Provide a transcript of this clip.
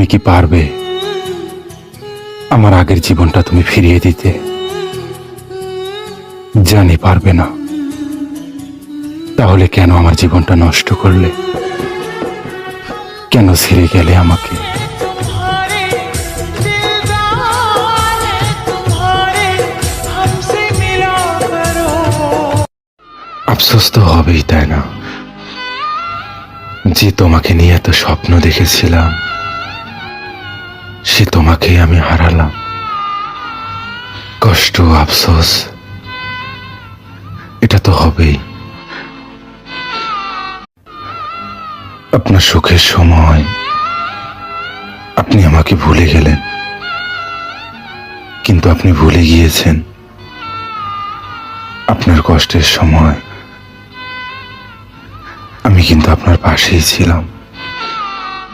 তুমি কি পারবে আমার আগের জীবনটা তুমি ফিরিয়ে দিতে? জানি পারবে না। তাহলে কেন আমার জীবনটা নষ্ট করলে? কেন ছেড়ে গেলে আমাকে? আফসোস তো হবেই, তাই না? যে তোমাকে নিয়ে এত স্বপ্ন দেখেছিলাম, সে তোমাকেই আমি হারালাম। কষ্ট, আফসোস, এটা তো হবেই। আপনার সুখের সময় আপনি আমাকে ভুলে গেলেন, কিন্তু আপনি ভুলে গিয়েছেন আপনার কষ্টের সময় আমি কিন্তু আপনার পাশেই ছিলাম।